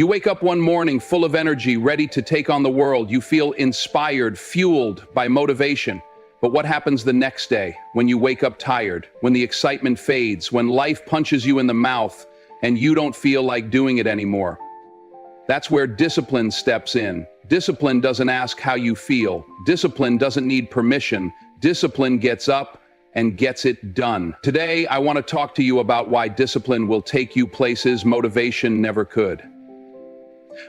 You wake up one morning full of energy, ready to take on the world. You feel inspired, fueled by motivation. But what happens the next day when you wake up tired, when the excitement fades, when life punches you in the mouth and you don't feel like doing it anymore? That's where discipline steps in. Discipline doesn't ask how you feel. Discipline doesn't need permission. Discipline gets up and gets it done. Today, I want to talk to you about why discipline will take you places motivation never could.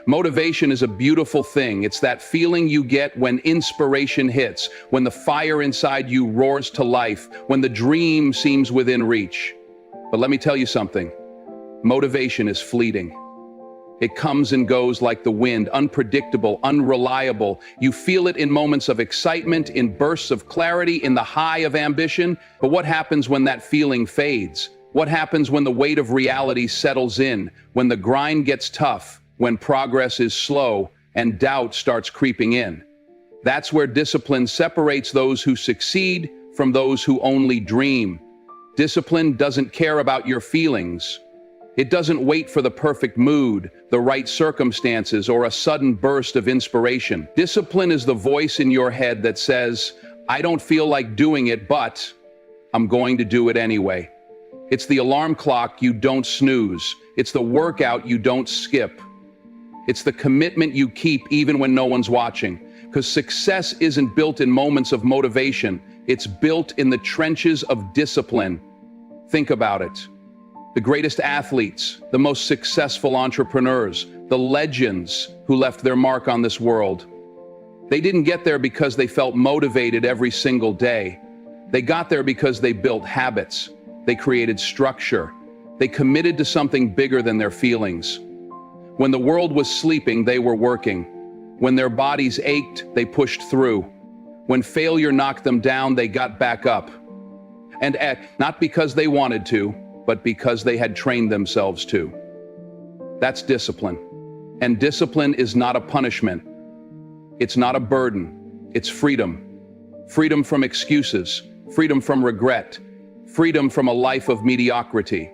Motivation is a beautiful thing. It's that feeling you get when inspiration hits, when the fire inside you roars to life, when the dream seems within reach. But let me tell you something. Motivation is fleeting. It comes and goes like the wind, unpredictable, unreliable. You feel it in moments of excitement, in bursts of clarity, in the high of ambition. But what happens when that feeling fades? What happens when the weight of reality settles in, when the grind gets tough, when progress is slow and doubt starts creeping in? That's where discipline separates those who succeed from those who only dream. Discipline doesn't care about your feelings. It doesn't wait for the perfect mood, the right circumstances, or a sudden burst of inspiration. Discipline is the voice in your head that says, I don't feel like doing it, but I'm going to do it anyway. It's the alarm clock you don't snooze. It's the workout you don't skip. It's the commitment you keep even when no one's watching. Because success isn't built in moments of motivation. It's built in the trenches of discipline. Think about it. The greatest athletes, the most successful entrepreneurs, the legends who left their mark on this world. They didn't get there because they felt motivated every single day. They got there because they built habits. They created structure. They committed to something bigger than their feelings. When the world was sleeping, they were working. When their bodies ached, they pushed through. When failure knocked them down, they got back up. And not because they wanted to, but because they had trained themselves to. That's discipline. And discipline is not a punishment. It's not a burden. It's freedom. Freedom from excuses. Freedom from regret. Freedom from a life of mediocrity.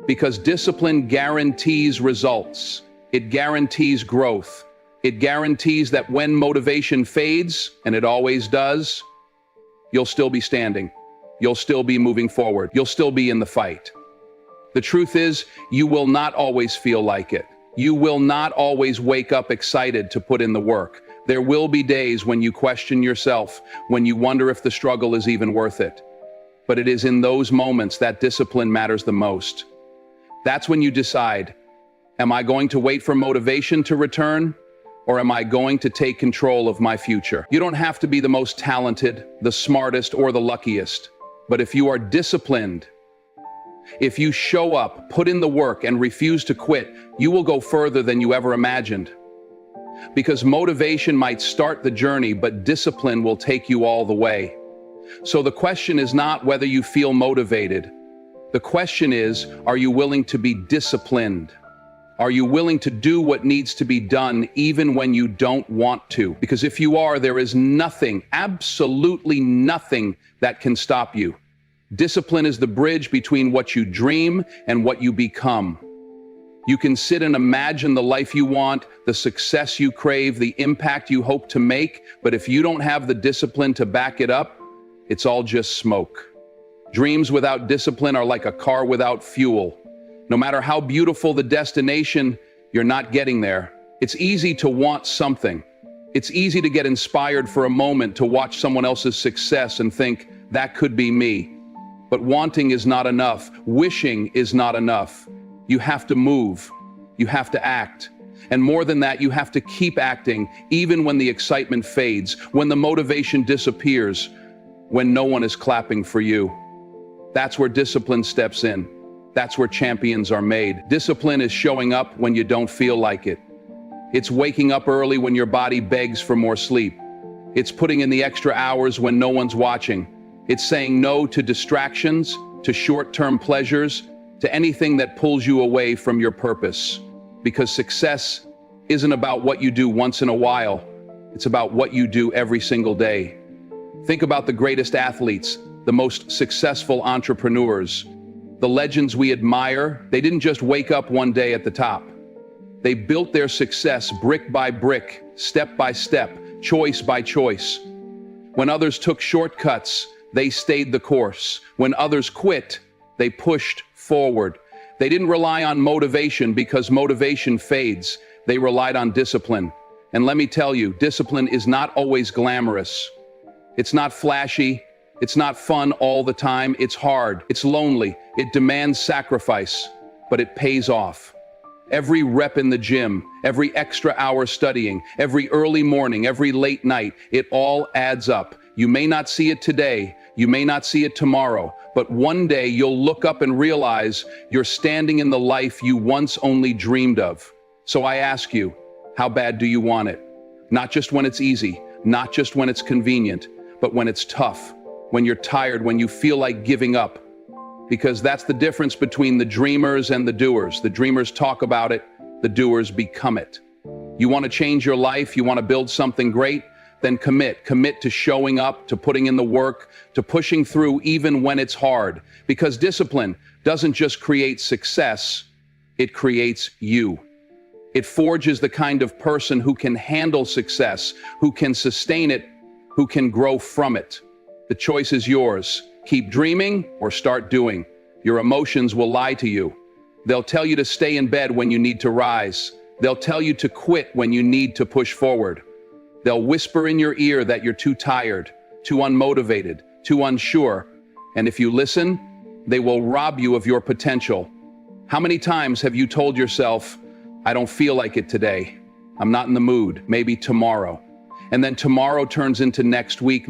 Because discipline guarantees results. It guarantees growth. It guarantees that when motivation fades, and it always does, you'll still be standing. You'll still be moving forward. You'll still be in the fight. The truth is, you will not always feel like it. You will not always wake up excited to put in the work. There will be days when you question yourself, when you wonder if the struggle is even worth it. But it is in those moments that discipline matters the most. That's when you decide, am I going to wait for motivation to return? Or am I going to take control of my future? You don't have to be the most talented, the smartest, or the luckiest. But if you are disciplined, if you show up, put in the work, and refuse to quit, you will go further than you ever imagined. Because motivation might start the journey, but discipline will take you all the way. So the question is not whether you feel motivated. The question is, are you willing to be disciplined? Are you willing to do what needs to be done even when you don't want to? Because if you are, there is nothing, absolutely nothing that can stop you. Discipline is the bridge between what you dream and what you become. You can sit and imagine the life you want, the success you crave, the impact you hope to make, but if you don't have the discipline to back it up, it's all just smoke. Dreams without discipline are like a car without fuel. No matter how beautiful the destination, you're not getting there. It's easy to want something. It's easy to get inspired for a moment to watch someone else's success and think, that could be me. But wanting is not enough. Wishing is not enough. You have to move. You have to act. And more than that, you have to keep acting, even when the excitement fades, when the motivation disappears, when no one is clapping for you. That's where discipline steps in. That's where champions are made. Discipline is showing up when you don't feel like it. It's waking up early when your body begs for more sleep. It's putting in the extra hours when no one's watching. It's saying no to distractions, to short-term pleasures, to anything that pulls you away from your purpose. Because success isn't about what you do once in a while. It's about what you do every single day. Think about the greatest athletes, the most successful entrepreneurs. The legends we admire, they didn't just wake up one day at the top. They built their success brick by brick, step by step, choice by choice. When others took shortcuts, they stayed the course. When others quit, they pushed forward. They didn't rely on motivation because motivation fades. They relied on discipline. And let me tell you, discipline is not always glamorous. It's not flashy. It's not fun all the time. It's hard. It's lonely. It demands sacrifice, but it pays off. Every rep in the gym, every extra hour studying, every early morning, every late night, it all adds up. You may not see it today, you may not see it tomorrow, but one day you'll look up and realize you're standing in the life you once only dreamed of. So I ask you, how bad do you want it? Not just when it's easy, not just when it's convenient, but when it's tough, when you're tired, when you feel like giving up. Because that's the difference between the dreamers and the doers. The dreamers talk about it, the doers become it. You want to change your life, you want to build something great, then commit. Commit to showing up, to putting in the work, to pushing through even when it's hard. Because discipline doesn't just create success, it creates you. It forges the kind of person who can handle success, who can sustain it, who can grow from it. The choice is yours. Keep dreaming or start doing. Your emotions will lie to you. They'll tell you to stay in bed when you need to rise. They'll tell you to quit when you need to push forward. They'll whisper in your ear that you're too tired, too unmotivated, too unsure. And if you listen, they will rob you of your potential. How many times have you told yourself, I don't feel like it today. I'm not in the mood, maybe tomorrow. And then tomorrow turns into next week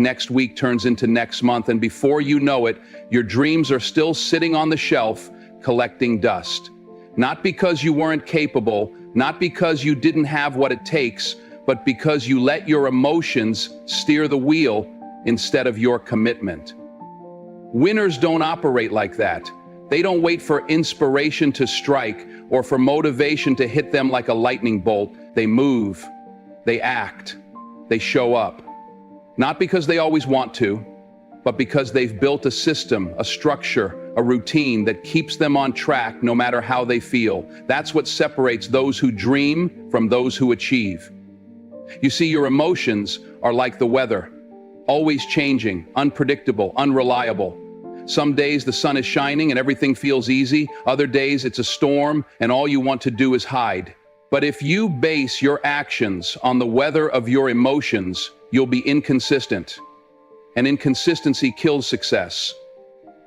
turns into next month, and before you know it, your dreams are still sitting on the shelf, collecting dust. Not because you weren't capable, not because you didn't have what it takes, but because you let your emotions steer the wheel instead of your commitment. Winners don't operate like that. They don't wait for inspiration to strike or for motivation to hit them like a lightning bolt. They move, they act. They show up, not because they always want to, but because they've built a system, a structure, a routine that keeps them on track no matter how they feel. That's what separates those who dream from those who achieve. You see, your emotions are like the weather, always changing, unpredictable, unreliable. Some days the sun is shining and everything feels easy. Other days it's a storm and all you want to do is hide. But if you base your actions on the weather of your emotions, you'll be inconsistent. And inconsistency kills success.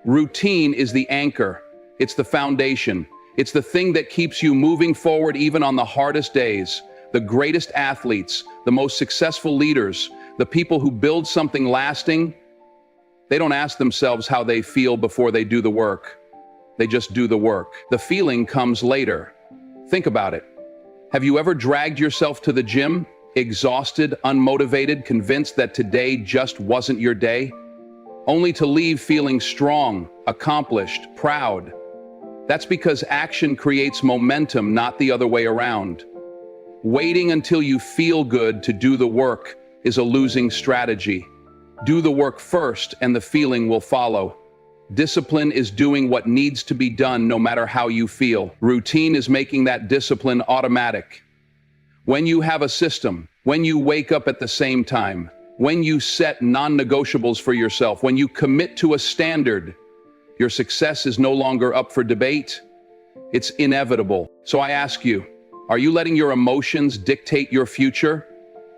Routine is the anchor. It's the foundation. It's the thing that keeps you moving forward even on the hardest days. The greatest athletes, the most successful leaders, the people who build something lasting, they don't ask themselves how they feel before they do the work. They just do the work. The feeling comes later. Think about it. Have you ever dragged yourself to the gym, exhausted, unmotivated, convinced that today just wasn't your day? Only to leave feeling strong, accomplished, proud. That's because action creates momentum, not the other way around. Waiting until you feel good to do the work is a losing strategy. Do the work first and the feeling will follow. Discipline is doing what needs to be done no matter how you feel. Routine is making that discipline automatic. When you have a system, when you wake up at the same time, when you set non-negotiables for yourself, when you commit to a standard, your success is no longer up for debate. It's inevitable. So I ask you, are you letting your emotions dictate your future?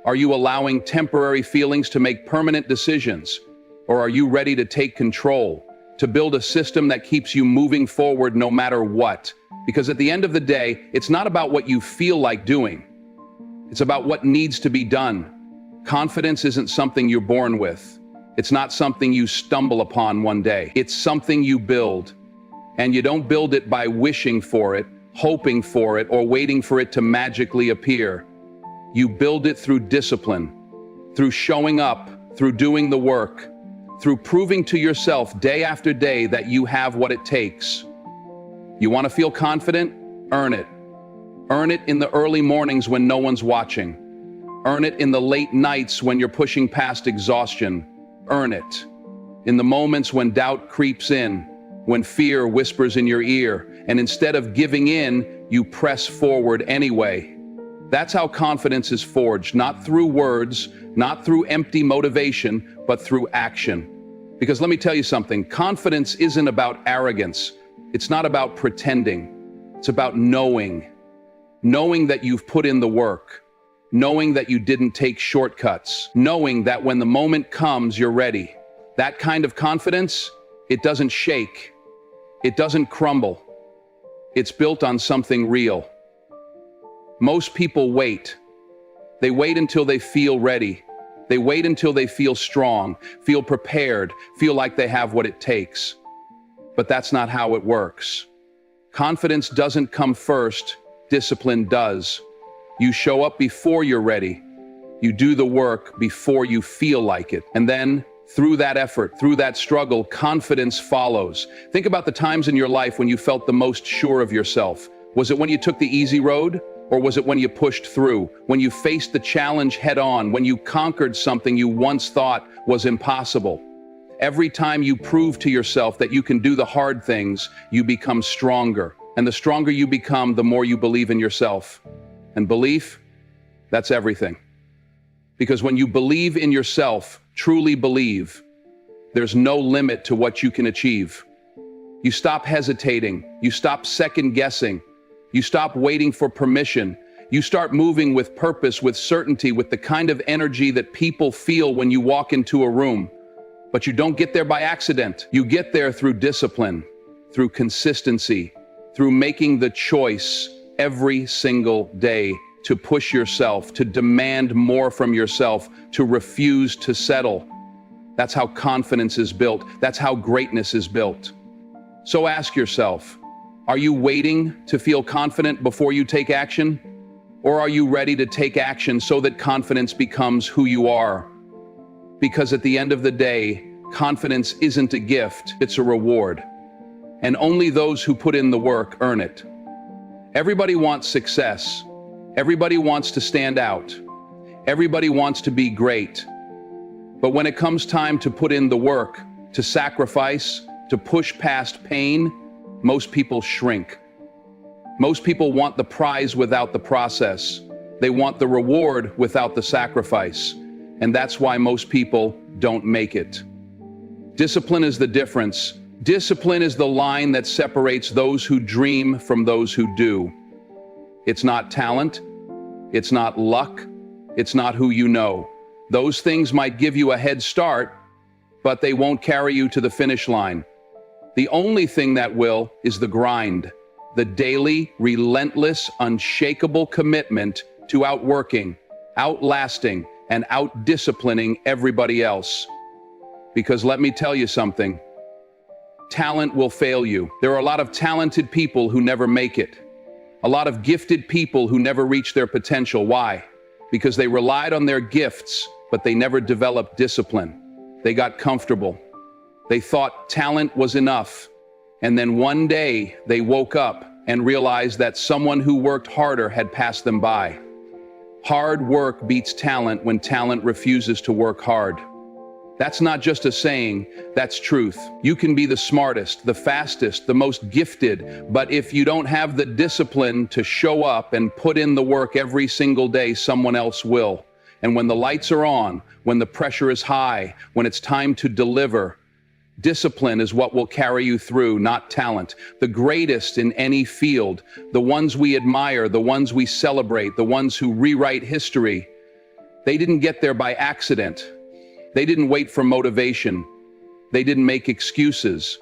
Are you allowing temporary feelings to make permanent decisions? Or are you ready to take control? To build a system that keeps you moving forward no matter what. Because at the end of the day, it's not about what you feel like doing. It's about what needs to be done. Confidence isn't something you're born with. It's not something you stumble upon one day. It's something you build. And you don't build it by wishing for it, hoping for it, or waiting for it to magically appear. You build it through discipline, through showing up, through doing the work, through proving to yourself day after day that you have what it takes. You want to feel confident? Earn it. Earn it in the early mornings when no one's watching. Earn it in the late nights when you're pushing past exhaustion. Earn it in the moments when doubt creeps in, when fear whispers in your ear, and instead of giving in, you press forward anyway. That's how confidence is forged, not through words, not through empty motivation, but through action. Because let me tell you something, confidence isn't about arrogance. It's not about pretending. It's about knowing. Knowing that you've put in the work. Knowing that you didn't take shortcuts. Knowing that when the moment comes, you're ready. That kind of confidence, it doesn't shake. It doesn't crumble. It's built on something real. Most people wait. They wait until they feel ready. They wait until they feel strong, feel prepared, feel like they have what it takes. But that's not how it works. Confidence doesn't come first, discipline does. You show up before you're ready. You do the work before you feel like it. And then, through that effort, through that struggle, confidence follows. Think about the times in your life when you felt the most sure of yourself. Was it when you took the easy road? Or was it when you pushed through, when you faced the challenge head on, when you conquered something you once thought was impossible? Every time you prove to yourself that you can do the hard things, you become stronger. And the stronger you become, the more you believe in yourself. And belief, that's everything. Because when you believe in yourself, truly believe, there's no limit to what you can achieve. You stop hesitating, you stop second guessing, you stop waiting for permission. You start moving with purpose, with certainty, with the kind of energy that people feel when you walk into a room. But you don't get there by accident. You get there through discipline, through consistency, through making the choice every single day to push yourself, to demand more from yourself, to refuse to settle. That's how confidence is built. That's how greatness is built. So ask yourself, are you waiting to feel confident before you take action? Or are you ready to take action so that confidence becomes who you are? Because at the end of the day, confidence isn't a gift, it's a reward. And only those who put in the work earn it. Everybody wants success. Everybody wants to stand out. Everybody wants to be great. But when it comes time to put in the work, to sacrifice, to push past pain, most people shrink. Most people want the prize without the process. They want the reward without the sacrifice. And that's why most people don't make it. Discipline is the difference. Discipline is the line that separates those who dream from those who do. It's not talent. It's not luck. It's not who you know. Those things might give you a head start, but they won't carry you to the finish line. The only thing that will is the grind, the daily, relentless, unshakable commitment to outworking, outlasting, and outdisciplining everybody else. Because let me tell you something, talent will fail you. There are a lot of talented people who never make it. A lot of gifted people who never reach their potential. Why? Because they relied on their gifts, but they never developed discipline. They got comfortable. They thought talent was enough. And then one day they woke up and realized that someone who worked harder had passed them by. Hard work beats talent when talent refuses to work hard. That's not just a saying, that's truth. You can be the smartest, the fastest, the most gifted, but if you don't have the discipline to show up and put in the work every single day, someone else will. And when the lights are on, when the pressure is high, when it's time to deliver, discipline is what will carry you through, not talent. The greatest in any field, the ones we admire, the ones we celebrate, the ones who rewrite history, they didn't get there by accident. They didn't wait for motivation. They didn't make excuses.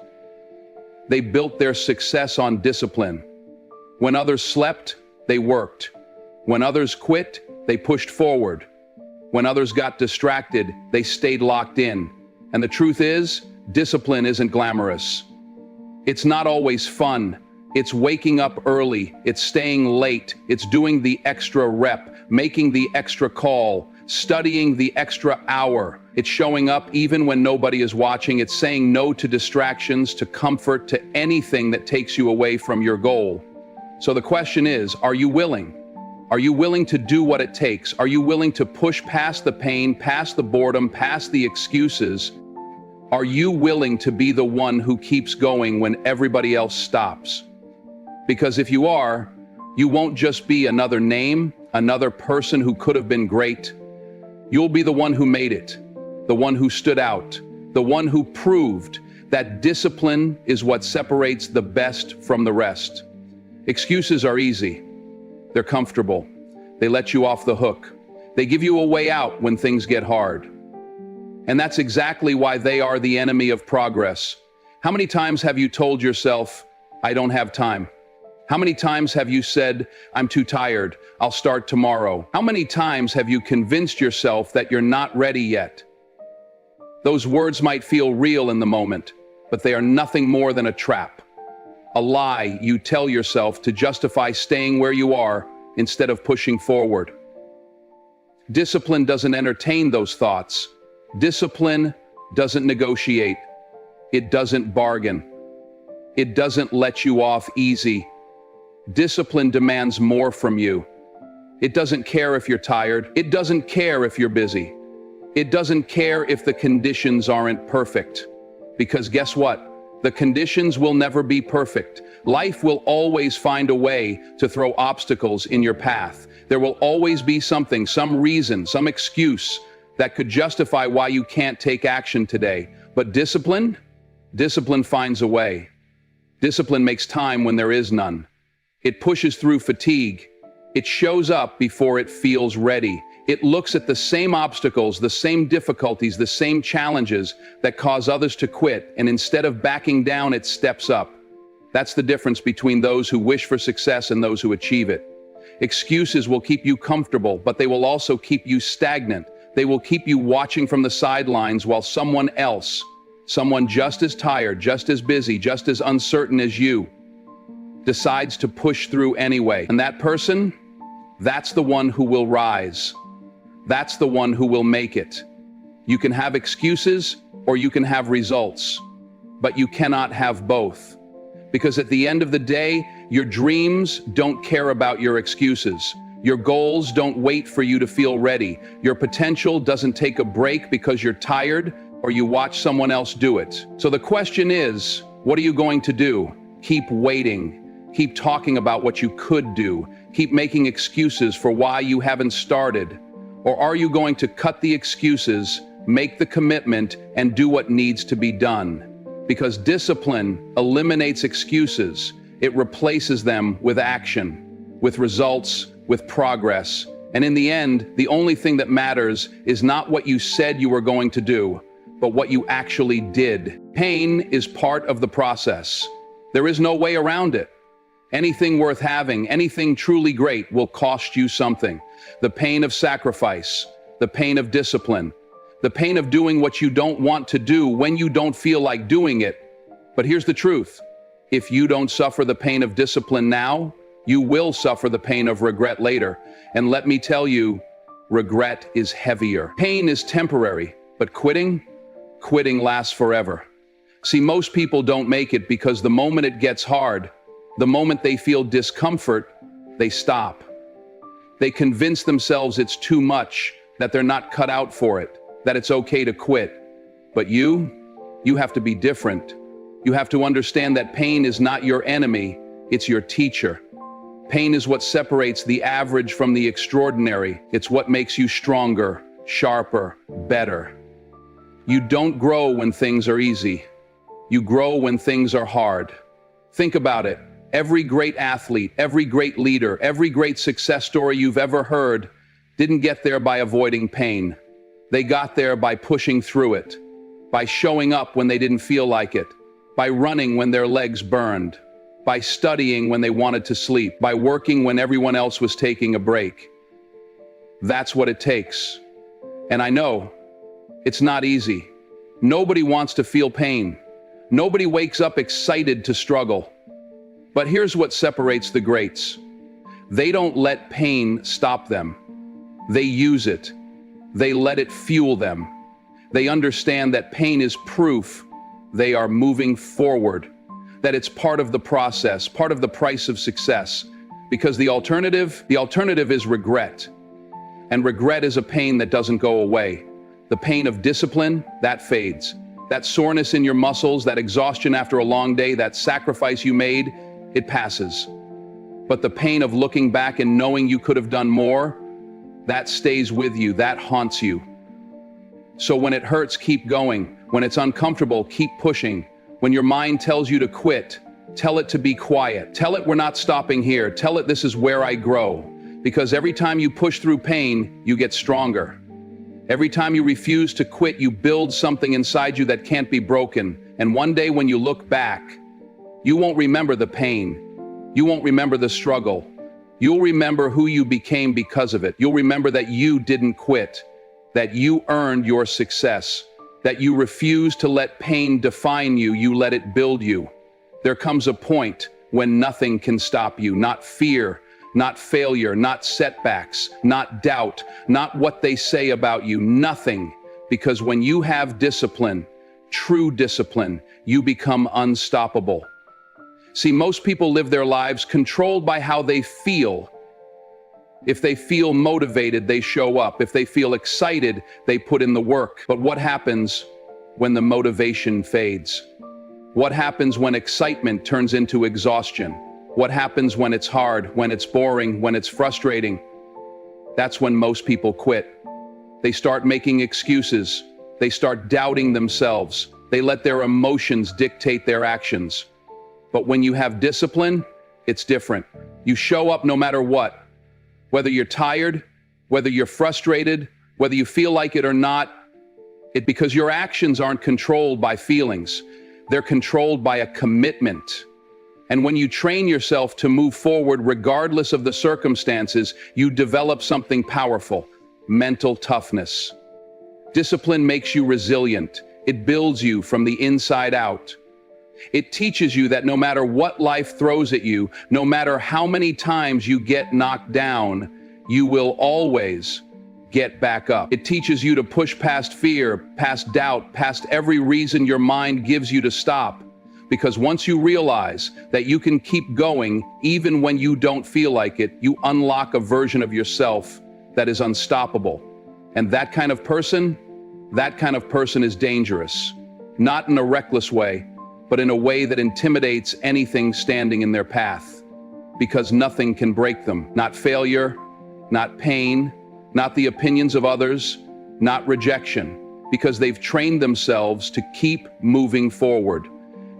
They built their success on discipline. When others slept, they worked. When others quit, they pushed forward. When others got distracted, they stayed locked in. And the truth is, discipline isn't glamorous. It's not always fun. It's waking up early. It's staying late. It's doing the extra rep, making the extra call, studying the extra hour. It's showing up even when nobody is watching. It's saying no to distractions, to comfort, to anything that takes you away from your goal. So the question is, are you willing? Are you willing to do what it takes? Are you willing to push past the pain, past the boredom, past the excuses? Are you willing to be the one who keeps going when everybody else stops? Because if you are, you won't just be another name, another person who could have been great. You'll be the one who made it, the one who stood out, the one who proved that discipline is what separates the best from the rest. Excuses are easy. They're comfortable. They let you off the hook. They give you a way out when things get hard. And that's exactly why they are the enemy of progress. How many times have you told yourself, I don't have time? How many times have you said, I'm too tired, I'll start tomorrow? How many times have you convinced yourself that you're not ready yet? Those words might feel real in the moment, but they are nothing more than a trap. A lie you tell yourself to justify staying where you are instead of pushing forward. Discipline doesn't entertain those thoughts. Discipline doesn't negotiate. It doesn't bargain. It doesn't let you off easy. Discipline demands more from you. It doesn't care if you're tired. It doesn't care if you're busy. It doesn't care if the conditions aren't perfect. Because guess what? The conditions will never be perfect. Life will always find a way to throw obstacles in your path. There will always be something, some reason, some excuse that could justify why you can't take action today. But discipline finds a way. Discipline makes time when there is none. It pushes through fatigue. It shows up before it feels ready. It looks at the same obstacles, the same difficulties, the same challenges that cause others to quit, and instead of backing down, it steps up. That's the difference between those who wish for success and those who achieve it. Excuses will keep you comfortable, but they will also keep you stagnant. They will keep you watching from the sidelines while someone else, someone just as tired, just as busy, just as uncertain as you, decides to push through anyway. And that person, that's the one who will rise. That's the one who will make it. You can have excuses or you can have results, but you cannot have both. Because at the end of the day, your dreams don't care about your excuses. Your goals don't wait for you to feel ready. Your potential doesn't take a break because you're tired or you watch someone else do it. So the question is, what are you going to do? Keep waiting. Keep talking about what you could do. Keep making excuses for why you haven't started. Or are you going to cut the excuses, make the commitment, and do what needs to be done? Because discipline eliminates excuses. It replaces them with action, with results, with progress. And in the end, the only thing that matters is not what you said you were going to do, but what you actually did. Pain is part of the process. There is no way around it. Anything worth having, anything truly great will cost you something. The pain of sacrifice, the pain of discipline, the pain of doing what you don't want to do when you don't feel like doing it. But here's the truth. If you don't suffer the pain of discipline now, you will suffer the pain of regret later. And let me tell you, regret is heavier. Pain is temporary, but quitting lasts forever. See, most people don't make it because the moment it gets hard, the moment they feel discomfort, they stop. They convince themselves it's too much, that they're not cut out for it, that it's okay to quit. But you have to be different. You have to understand that pain is not your enemy, it's your teacher. Pain is what separates the average from the extraordinary. It's what makes you stronger, sharper, better. You don't grow when things are easy. You grow when things are hard. Think about it. Every great athlete, every great leader, every great success story you've ever heard didn't get there by avoiding pain. They got there by pushing through it, by showing up when they didn't feel like it, by running when their legs burned, by studying when they wanted to sleep, by working when everyone else was taking a break. That's what it takes. And I know, it's not easy. Nobody wants to feel pain. Nobody wakes up excited to struggle. But here's what separates the greats. They don't let pain stop them. They use it. They let it fuel them. They understand that pain is proof they are moving forward, that it's part of the process, part of the price of success. Because the alternative is regret. And regret is a pain that doesn't go away. The pain of discipline, that fades. That soreness in your muscles, that exhaustion after a long day, that sacrifice you made, it passes. But the pain of looking back and knowing you could have done more, that stays with you, that haunts you. So when it hurts, keep going. When it's uncomfortable, keep pushing. When your mind tells you to quit, tell it to be quiet. Tell it we're not stopping here. Tell it this is where I grow. Because every time you push through pain, you get stronger. Every time you refuse to quit, you build something inside you that can't be broken. And one day when you look back, you won't remember the pain. You won't remember the struggle. You'll remember who you became because of it. You'll remember that you didn't quit, that you earned your success, that you refused to let pain define you, you let it build you. There comes a point when nothing can stop you, not fear, not failure, not setbacks, not doubt, not what they say about you, nothing. Because when you have discipline, true discipline, you become unstoppable. See, most people live their lives controlled by how they feel. If they feel motivated, they show up. If they feel excited, they put in the work. But what happens when the motivation fades? What happens when excitement turns into exhaustion? What happens when it's hard, when it's boring, when it's frustrating? That's when most people quit. They start making excuses. They start doubting themselves. They let their emotions dictate their actions. But when you have discipline, it's different. You show up no matter what. Whether you're tired, whether you're frustrated, whether you feel like it or not, because your actions aren't controlled by feelings. They're controlled by a commitment. And when you train yourself to move forward regardless of the circumstances, you develop something powerful: mental toughness. Discipline makes you resilient. It builds you from the inside out. It teaches you that no matter what life throws at you, no matter how many times you get knocked down, you will always get back up. It teaches you to push past fear, past doubt, past every reason your mind gives you to stop. Because once you realize that you can keep going even when you don't feel like it, you unlock a version of yourself that is unstoppable. And that kind of person is dangerous. Not in a reckless way, but in a way that intimidates anything standing in their path. Because nothing can break them. Not failure, not pain, not the opinions of others, not rejection. Because they've trained themselves to keep moving forward.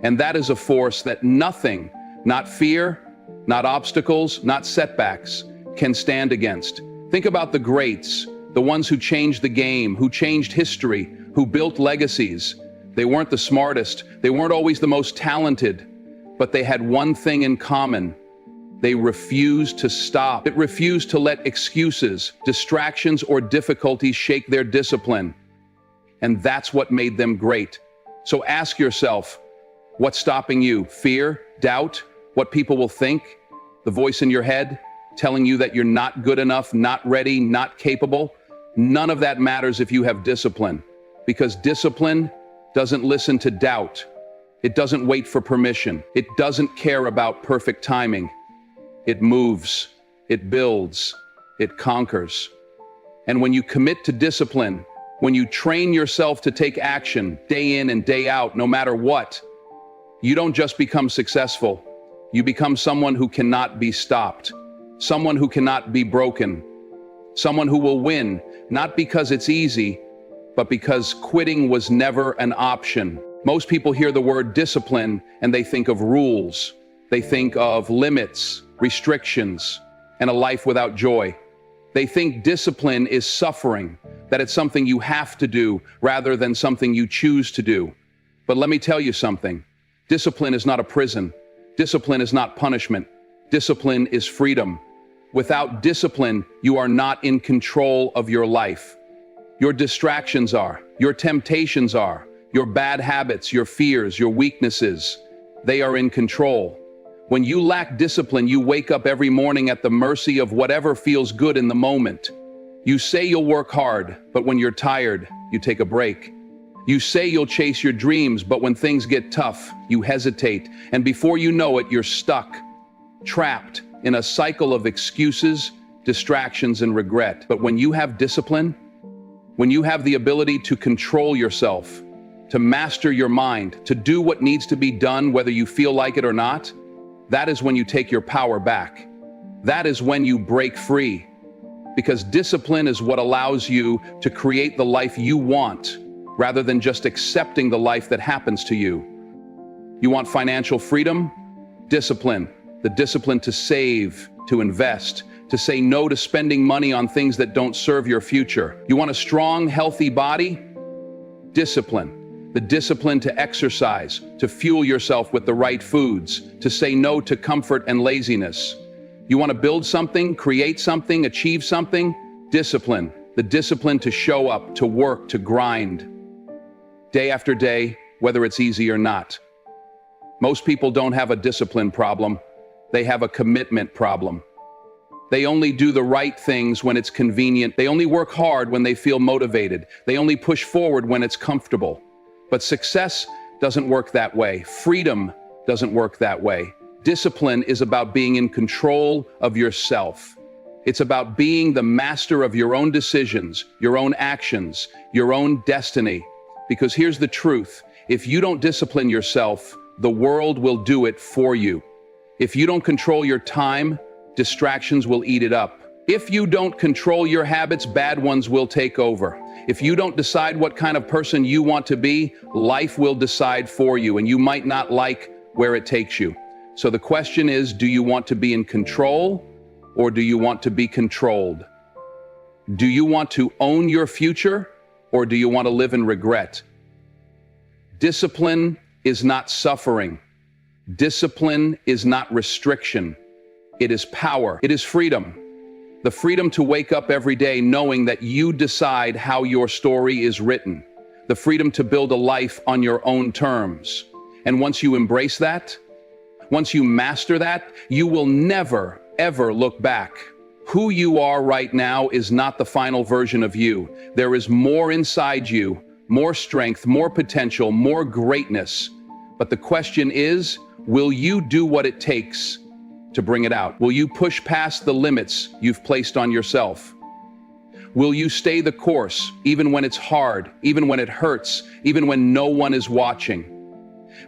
And that is a force that nothing, not fear, not obstacles, not setbacks, can stand against. Think about the greats, the ones who changed the game, who changed history, who built legacies. They weren't the smartest, they weren't always the most talented, but they had one thing in common. They refused to stop. It refused to let excuses, distractions, or difficulties shake their discipline. And that's what made them great. So ask yourself, what's stopping you? Fear, doubt, what people will think, the voice in your head telling you that you're not good enough, not ready, not capable? None of that matters if you have discipline, because discipline doesn't listen to doubt. It doesn't wait for permission. It doesn't care about perfect timing. It moves, it builds, it conquers. And when you commit to discipline, when you train yourself to take action day in and day out, no matter what, you don't just become successful. You become someone who cannot be stopped, someone who cannot be broken, someone who will win, not because it's easy, but because quitting was never an option. Most people hear the word discipline and they think of rules. They think of limits, restrictions, and a life without joy. They think discipline is suffering, that it's something you have to do rather than something you choose to do. But let me tell you something. Discipline is not a prison. Discipline is not punishment. Discipline is freedom. Without discipline, you are not in control of your life. Your distractions are, your temptations are, your bad habits, your fears, your weaknesses, they are in control. When you lack discipline, you wake up every morning at the mercy of whatever feels good in the moment. You say you'll work hard, but when you're tired, you take a break. You say you'll chase your dreams, but when things get tough, you hesitate. And before you know it, you're stuck, trapped in a cycle of excuses, distractions, and regret. But when you have discipline, when you have the ability to control yourself, to master your mind, to do what needs to be done whether you feel like it or not, that is when you take your power back. That is when you break free. Because discipline is what allows you to create the life you want, rather than just accepting the life that happens to you. You want financial freedom? Discipline. The discipline to save, to invest, to say no to spending money on things that don't serve your future. You want a strong, healthy body? Discipline. The discipline to exercise, to fuel yourself with the right foods, to say no to comfort and laziness. You want to build something, create something, achieve something? Discipline. The discipline to show up, to work, to grind. Day after day, whether it's easy or not. Most people don't have a discipline problem. They have a commitment problem. They only do the right things when it's convenient. They only work hard when they feel motivated. They only push forward when it's comfortable. But success doesn't work that way. Freedom doesn't work that way. Discipline is about being in control of yourself. It's about being the master of your own decisions, your own actions, your own destiny. Because here's the truth. If you don't discipline yourself, the world will do it for you. If you don't control your time, distractions will eat it up. If you don't control your habits, bad ones will take over. If you don't decide what kind of person you want to be, life will decide for you, and you might not like where it takes you. So the question is, do you want to be in control, or do you want to be controlled? Do you want to own your future, or do you want to live in regret? Discipline is not suffering. Discipline is not restriction. It is power. It is freedom. The freedom to wake up every day knowing that you decide how your story is written. The freedom to build a life on your own terms. And once you embrace that, once you master that, you will never, ever look back. Who you are right now is not the final version of you. There is more inside you, more strength, more potential, more greatness. But the question is, will you do what it takes to bring it out? Will you push past the limits you've placed on yourself? Will you stay the course, even when it's hard, even when it hurts, even when no one is watching?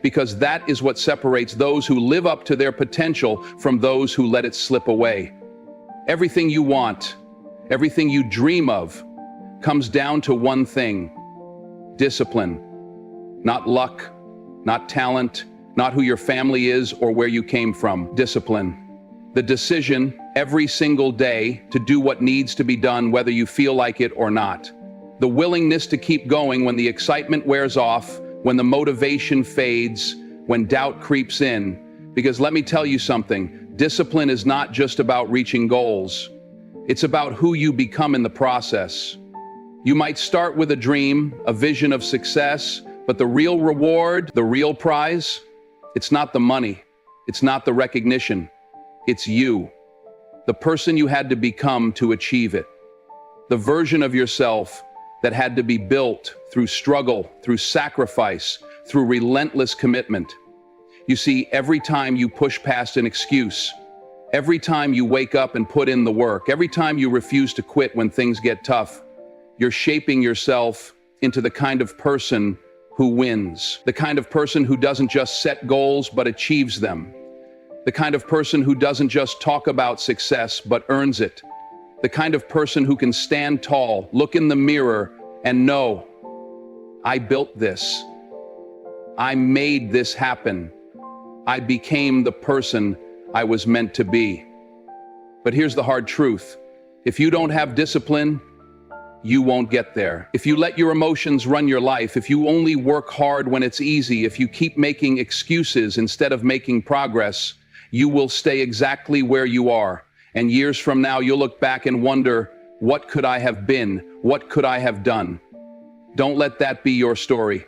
Because that is what separates those who live up to their potential from those who let it slip away. Everything you want, everything you dream of, comes down to one thing: discipline. Not luck, not talent, not who your family is or where you came from. Discipline. The decision every single day to do what needs to be done whether you feel like it or not. The willingness to keep going when the excitement wears off, when the motivation fades, when doubt creeps in. Because let me tell you something, discipline is not just about reaching goals. It's about who you become in the process. You might start with a dream, a vision of success, but the real reward, the real prize, it's not the money, it's not the recognition, it's you. The person you had to become to achieve it. The version of yourself that had to be built through struggle, through sacrifice, through relentless commitment. You see, every time you push past an excuse, every time you wake up and put in the work, every time you refuse to quit when things get tough, you're shaping yourself into the kind of person who wins, the kind of person who doesn't just set goals but achieves them, the kind of person who doesn't just talk about success but earns it, the kind of person who can stand tall, look in the mirror, and know, I built this. I made this happen. I became the person I was meant to be. But here's the hard truth. If you don't have discipline, you won't get there. If you let your emotions run your life, if you only work hard when it's easy, if you keep making excuses instead of making progress, you will stay exactly where you are. And years from now, you'll look back and wonder, what could I have been? What could I have done? Don't let that be your story.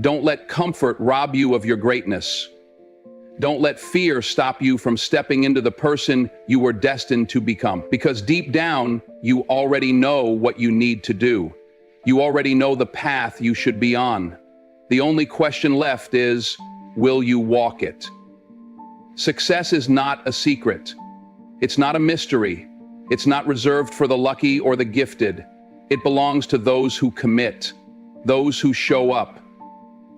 Don't let comfort rob you of your greatness. Don't let fear stop you from stepping into the person you were destined to become. Because deep down, you already know what you need to do. You already know the path you should be on. The only question left is, will you walk it? Success is not a secret. It's not a mystery. It's not reserved for the lucky or the gifted. It belongs to those who commit. those who show up,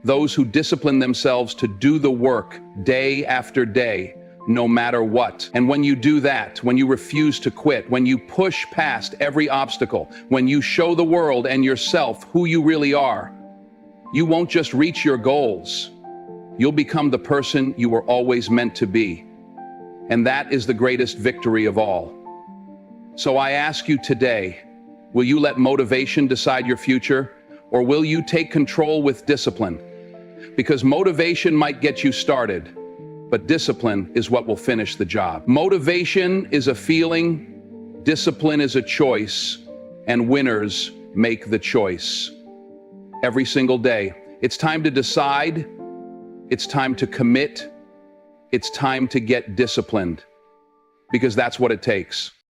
those who discipline themselves to do the work day after day, no matter what. And when you do that, when you refuse to quit, when you push past every obstacle, when you show the world and yourself who you really are, you won't just reach your goals. You'll become the person you were always meant to be. And that is the greatest victory of all. So I ask you today, will you let motivation decide your future, or will you take control with discipline? Because motivation might get you started, but discipline is what will finish the job. Motivation is a feeling, discipline is a choice, and winners make the choice. Every single day, it's time to decide, it's time to commit, it's time to get disciplined, because that's what it takes.